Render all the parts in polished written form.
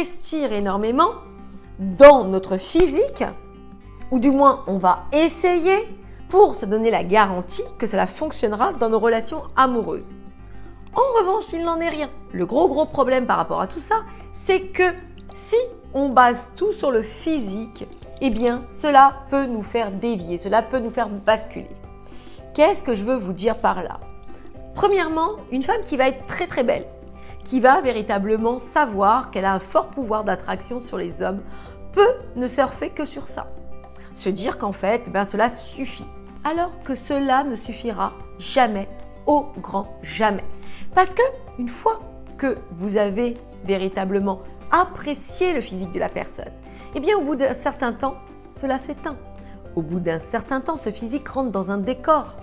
investir énormément dans notre physique, ou du moins on va essayer pour se donner la garantie que cela fonctionnera dans nos relations amoureuses. En revanche, il n'en est rien. Le gros problème par rapport à tout ça, c'est que si on base tout sur le physique, eh bien cela peut nous faire dévier, cela peut nous faire basculer. Qu'est-ce que je veux vous dire par là? Premièrement, une femme qui va être très belle, qui va véritablement savoir qu'elle a un fort pouvoir d'attraction sur les hommes, peut ne surfer que sur ça. Se dire qu'en fait, cela suffit. Alors que cela ne suffira jamais, au grand jamais. Parce que une fois que vous avez véritablement apprécié le physique de la personne, eh bien au bout d'un certain temps, cela s'éteint. Au bout d'un certain temps, ce physique rentre dans un décor.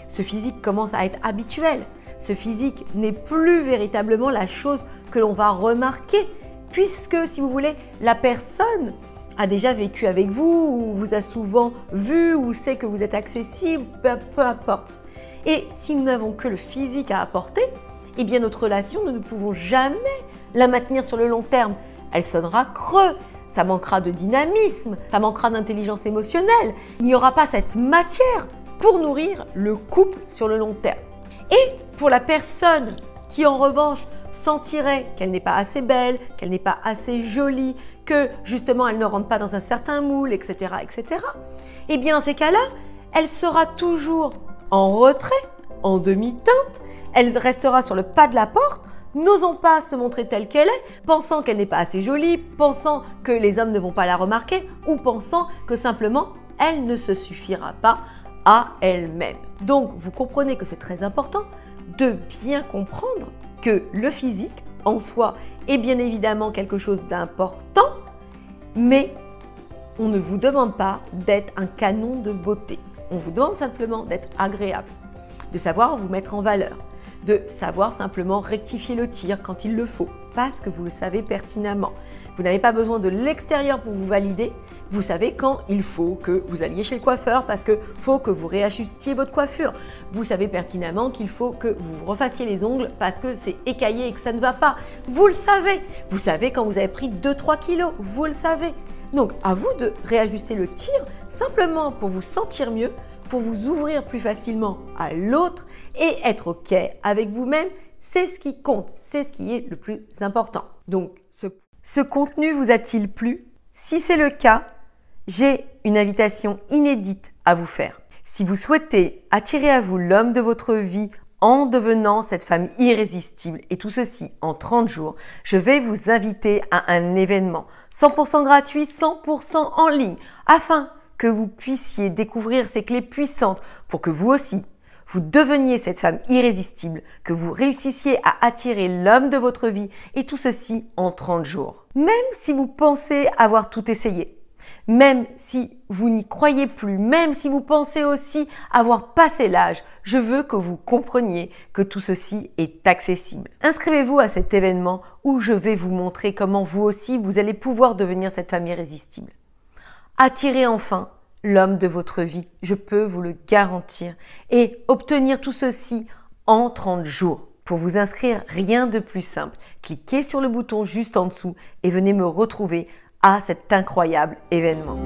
Ce physique commence à être habituel. Ce physique n'est plus véritablement la chose que l'on va remarquer, puisque, si vous voulez, la personne a déjà vécu avec vous, ou vous a souvent vu, ou sait que vous êtes accessible, peu importe. Et si nous n'avons que le physique à apporter, eh bien notre relation, nous ne pouvons jamais la maintenir sur le long terme. Elle sonnera creux, ça manquera de dynamisme, ça manquera d'intelligence émotionnelle. Il n'y aura pas cette matière pour nourrir le couple sur le long terme. Et pour la personne qui en revanche sentirait qu'elle n'est pas assez belle, qu'elle n'est pas assez jolie, que justement elle ne rentre pas dans un certain moule, etc., eh bien dans ces cas-là, elle sera toujours en retrait, en demi-teinte, elle restera sur le pas de la porte, n'osant pas se montrer telle qu'elle est, pensant qu'elle n'est pas assez jolie, pensant que les hommes ne vont pas la remarquer ou pensant que simplement elle ne se suffira pas à elle-même. Donc vous comprenez que c'est très important de bien comprendre que le physique en soi est bien évidemment quelque chose d'important, mais on ne vous demande pas d'être un canon de beauté. On vous demande simplement d'être agréable, de savoir vous mettre en valeur, de savoir simplement rectifier le tir quand il le faut, parce que vous le savez pertinemment. Vous n'avez pas besoin de l'extérieur pour vous valider. Vous savez quand il faut que vous alliez chez le coiffeur parce qu'il faut que vous réajustiez votre coiffure. Vous savez pertinemment qu'il faut que vous refassiez les ongles parce que c'est écaillé et que ça ne va pas. Vous le savez. Vous savez quand vous avez pris 2-3 kilos. Vous le savez. Donc, à vous de réajuster le tir simplement pour vous sentir mieux, pour vous ouvrir plus facilement à l'autre et être OK avec vous-même. C'est ce qui compte. C'est ce qui est le plus important. Donc, ce contenu vous a-t-il plu? Si c'est le cas, j'ai une invitation inédite à vous faire. Si vous souhaitez attirer à vous l'homme de votre vie en devenant cette femme irrésistible et tout ceci en 30 jours, je vais vous inviter à un événement 100% gratuit, 100% en ligne afin que vous puissiez découvrir ces clés puissantes pour que vous aussi, vous deveniez cette femme irrésistible, que vous réussissiez à attirer l'homme de votre vie et tout ceci en 30 jours. Même si vous pensez avoir tout essayé, même si vous n'y croyez plus, même si vous pensez aussi avoir passé l'âge, je veux que vous compreniez que tout ceci est accessible. Inscrivez-vous à cet événement où je vais vous montrer comment vous aussi vous allez pouvoir devenir cette femme irrésistible. Attirez enfin l'homme de votre vie, je peux vous le garantir, et obtenir tout ceci en 30 jours. Pour vous inscrire, rien de plus simple. Cliquez sur le bouton juste en dessous et venez me retrouver à cet incroyable événement.